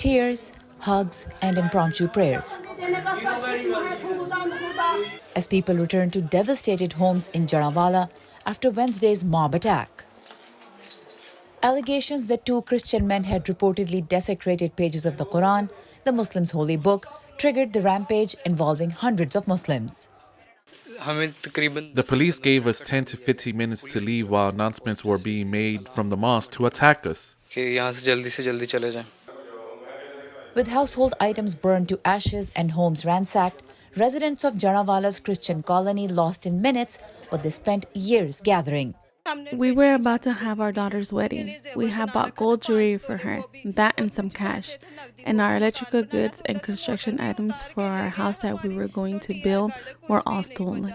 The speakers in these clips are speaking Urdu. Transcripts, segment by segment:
Tears, hugs, and impromptu prayers as people return to devastated homes in Jallianwala after Wednesday's mob attack. Allegations that two Christian men had reportedly desecrated pages of the Quran, the Muslims' holy book, triggered the rampage involving hundreds of Muslims. The police gave us 10 to 15 minutes to leave while announcements were being made from the mosque to attack us. With household items burned to ashes and homes ransacked, residents of Jallianwala's Christian colony lost in minutes what they spent years gathering. We were about to have our daughter's wedding. We had bought gold jewelry for her, that and some cash. And our electrical goods and construction items for our house that we were going to build were all stolen.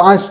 5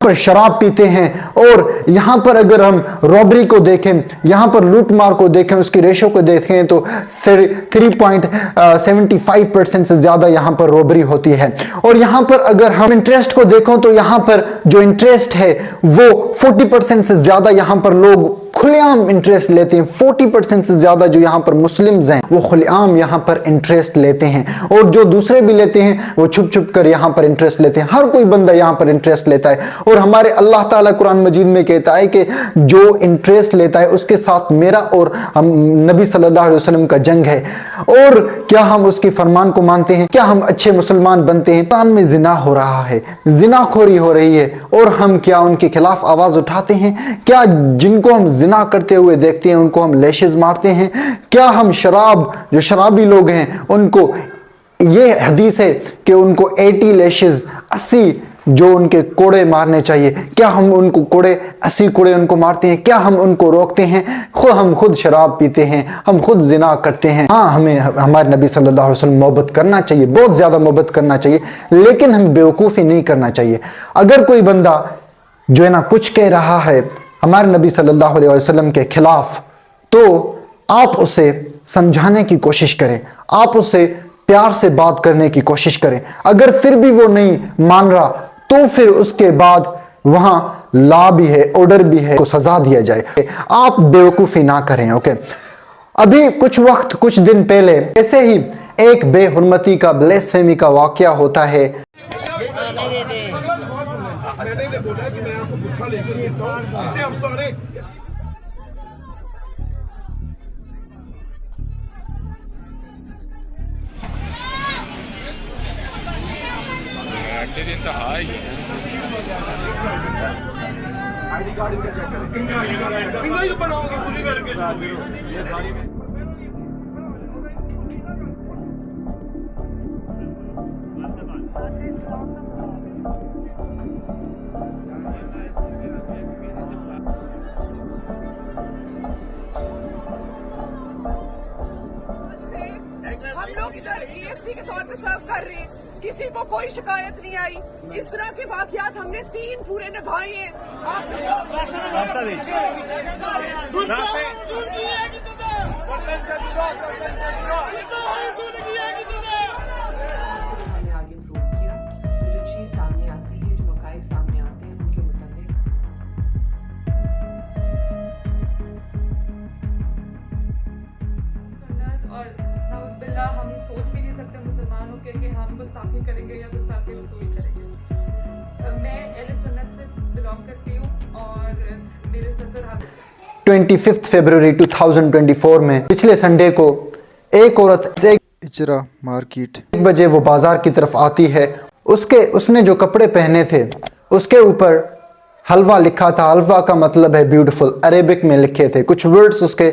پر شراب پیتے ہیں. اور یہاں پر اگر ہم رابری کو دیکھیں, یہاں پر لوٹ مار کو دیکھیں, اس کی ریشو کو دیکھیں تو 3.75% سے زیادہ یہاں پر رابری ہوتی ہے. اور یہاں پر اگر ہم انٹرسٹ کو دیکھیں تو یہاں پر جو انٹرسٹ ہے وہ 40% سے زیادہ یہاں پر لوگ کھلے عام انٹرسٹ لیتے ہیں. 40% سے زیادہ جو یہاں پر مسلمز ہیں وہ کھلے عام یہاں پر انٹرسٹ لیتے ہیں, اور جو دوسرے بھی لیتے ہیں وہ چھپ چھپ کر یہاں پر انٹرسٹ لیتے ہیں. ہر کوئی بندہ یہاں پر انٹرسٹ لیتا ہے, اور ہمارے اللہ تعالیٰ قرآن مجید میں کہتا ہے کہ جو انٹرسٹ لیتا ہے اس کے ساتھ میرا اور نبی صلی اللہ علیہ وسلم کا جنگ ہے. اور کیا ہم اس کی فرمان کو مانتے ہیں؟ کیا ہم اچھے مسلمان بنتے ہیں؟ پاکستان میں زنا ہو رہا ہے, زنا خوری ہو رہی ہے, اور ہم کیا ان کے خلاف آواز اٹھاتے ہیں؟ کیا جن کو ہم زنا کرتے ہوئے دیکھتے ہیں ان کو ہم لیشز مارتے ہیں؟ کیا ہم جو شرابی لوگ ہیں ان کو, یہ حدیث ہے کہ ان کو 80 لیشز 80 جو ان کے کوڑے مارنے چاہیے, کیا ہم ان کو 80 کوڑے ان کو مارتے ہیں؟ کیا ہم ان کو روکتے ہیں؟ ہم خود شراب پیتے ہیں, ہم خود زنا کرتے ہیں. ہاں, ہمیں ہمارے نبی صلی اللہ علیہ وسلم محبت کرنا چاہیے, بہت زیادہ محبت کرنا چاہیے, لیکن ہم بیوقوفی نہیں کرنا چاہیے. اگر کوئی بندہ جو ہے نا کچھ کہہ رہا ہے ہمارے نبی صلی اللہ علیہ وسلم کے خلاف, تو آپ اسے سمجھانے کی کوشش کریں, آپ اسے پیار سے بات کرنے کی کوشش کریں. اگر پھر بھی وہ نہیں مان رہا تو پھر اس کے بعد وہاں لا بھی ہے, آرڈر بھی ہے, کو سزا دیا جائے. آپ بیوقوفی نہ کریں. اوکے, ابھی کچھ دن پہلے ایسے ہی ایک بے حرمتی کا بلیسفیمی کا واقعہ ہوتا ہے. ہم لوگ ادھر ESP کے طور پہ سرو کر رہے ہیں, کسی کو کوئی شکایت نہیں آئی. اس طرح کے واقعات ہم نے 3 پورے نبھائے ہیں. جو چیز سامنے آتی ہے, جو حقائق سامنے آتے ہیں ان کے متعلق اور ہم سوچ بھی نہیں سکتے مسلمان ہو کے کہ ہم گستاخی کریں گے یا گستاخی رسول کریں گے. میں اہل سنت سے بلانگ کرتی ہوں, اور میرے سفر 25 فروری 2024 میں پچھلے سنڈے کو ایک عورت اجرا مارکیٹ 1 بجے وہ بازار کی طرف آتی ہے. اس نے جو کپڑے پہنے تھے اس کے اوپر حلوہ لکھا تھا. حلوہ کا مطلب ہے بیوٹیفل, عربک میں لکھے تھے. کچھ ورڈز اس کے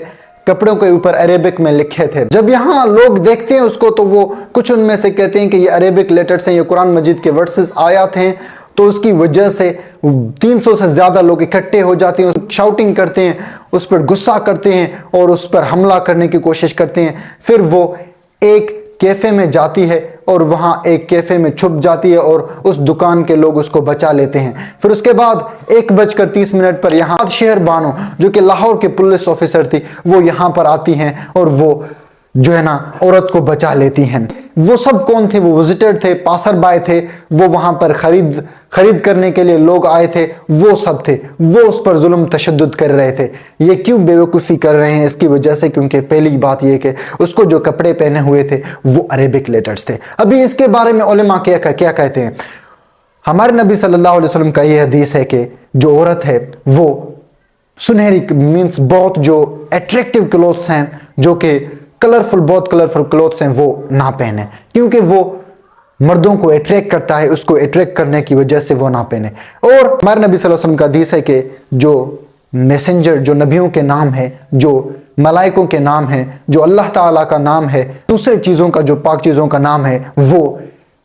کپڑوں کے اوپر عربک میں لکھے تھے. جب یہاں لوگ دیکھتے ہیں اس کو تو وہ کچھ ان میں سے کہتے ہیں کہ یہ عربک لیٹرز ہیں, یہ قرآن مجید کے ورسز آیات ہیں. تو اس کی وجہ سے 300 سے زیادہ لوگ اکٹھے ہو جاتے ہیں, شاؤٹنگ کرتے ہیں, اس پر غصہ کرتے ہیں اور اس پر حملہ کرنے کی کوشش کرتے ہیں. پھر وہ ایک کیفے میں جاتی ہے اور وہاں ایک کیفے میں چھپ جاتی ہے اور اس دکان کے لوگ اس کو بچا لیتے ہیں. پھر اس کے بعد 1:30 پر یہاں شہر بانو جو کہ لاہور کے پولیس آفیسر تھی, وہ یہاں پر آتی ہیں اور وہ جو ہے نا عورت کو بچا لیتی ہیں. وہ سب کون تھے؟ وہ وزٹر تھے, پاسر بائے تھے, وہ وہاں پر خرید کرنے کے لیے لوگ آئے تھے, وہ سب تھے. وہ اس پر ظلم تشدد کر رہے تھے. یہ کیوں بیوقوفی کر رہے ہیں؟ اس کی وجہ سے کیونکہ پہلی بات یہ کہ اس کو جو کپڑے پہنے ہوئے تھے وہ عربک لیٹرز تھے. ابھی اس کے بارے میں علماء کیا کہتے ہیں؟ ہمارے نبی صلی اللہ علیہ وسلم کا یہ حدیث ہے کہ جو عورت ہے وہ سنہری مینس بہت جو اٹریکٹیو کلوتھس ہیں, جو کہ بہت کلرفل کلوتھس ہیں, وہ نہ پہنے, کیونکہ وہ مردوں کو اٹریکٹ کرتا ہے. اس کو اٹریکٹ کرنے کی وجہ سے وہ نہ پہنے. اور ہمارے نبی صلی اللہ علیہ وسلم کا حدیث ہے کہ جو میسنجر, جو نبیوں کے نام ہے, جو ملائکوں کے نام ہے, جو اللہ تعالیٰ کا نام ہے, دوسرے چیزوں کا جو پاک چیزوں کا نام ہے, وہ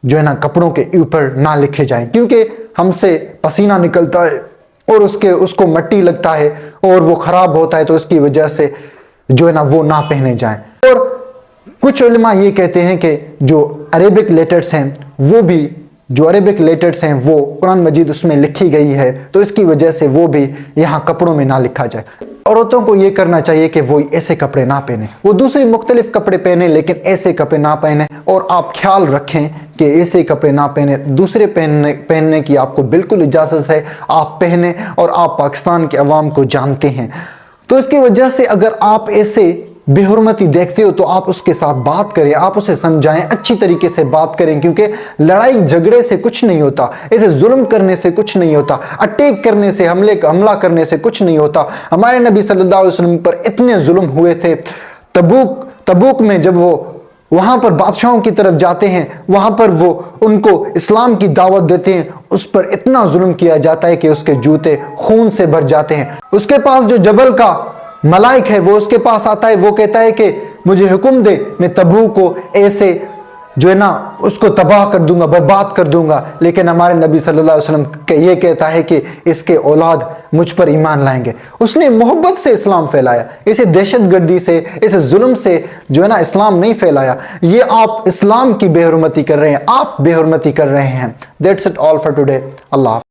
جو ہے نا کپڑوں کے اوپر نہ لکھے جائیں, کیونکہ ہم سے پسینہ نکلتا ہے اور اس کو مٹی لگتا ہے اور وہ خراب ہوتا ہے, تو اس کی وجہ سے جو ہے نا وہ نہ پہنے جائیں. اور کچھ علماء یہ کہتے ہیں کہ جو عربک لیٹرز ہیں وہ بھی جو عربک لیٹرز ہیں وہ قرآن مجید اس میں لکھی گئی ہے، تو اس کی وجہ سے وہ بھی یہاں کپڑوں میں نہ لکھا جائے۔ عورتوں کو یہ کرنا چاہیے کہ وہ ایسے کپڑے نہ پہنیں، وہ دوسری مختلف کپڑے پہنیں لیکن ایسے کپڑے نہ پہنیں، اور آپ خیال رکھیں کہ ایسے کپڑے نہ پہنیں، دوسرے پہننے کی آپ کو بالکل اجازت ہے، آپ پہنیں، اور آپ پاکستان کے عوام کو جانتے ہیں۔ تو اس کی وجہ سے اگر آپ ایسے بے حرمتی دیکھتے ہو تو آپ اس کے ساتھ بات کریں، آپ اسے سمجھائیں، اچھی طریقے سے بات کریں، کیونکہ لڑائی جھگڑے سے کچھ نہیں ہوتا، ایسے ظلم کرنے سے کچھ نہیں ہوتا، اٹیک کرنے سے، حملہ کرنے سے کچھ نہیں ہوتا۔ ہمارے نبی صلی اللہ علیہ وسلم پر اتنے ظلم ہوئے تھے، تبوک میں جب وہ وہاں پر بادشاہوں کی طرف جاتے ہیں، وہاں پر وہ ان کو اسلام کی دعوت دیتے ہیں، اس پر اتنا ظلم کیا جاتا ہے کہ اس کے جوتے خون سے بھر جاتے ہیں۔ اس کے پاس جو جبل کا ملائک ہے وہ اس کے پاس آتا ہے، وہ کہتا ہے کہ مجھے حکم دے، میں تبوک کو ایسے جو ہے نا اس کو تباہ کر دوں گا، برباد کر دوں گا، لیکن ہمارے نبی صلی اللہ علیہ وسلم یہ کہتا ہے کہ اس کے اولاد مجھ پر ایمان لائیں گے۔ اس نے محبت سے اسلام پھیلایا، اسے دہشت گردی سے، اسے ظلم سے جو ہے نا اسلام نہیں پھیلایا۔ یہ آپ اسلام کی بے حرمتی کر رہے ہیں، آپ بے حرمتی کر رہے ہیں۔ That's it all for today. اللہ حافظ۔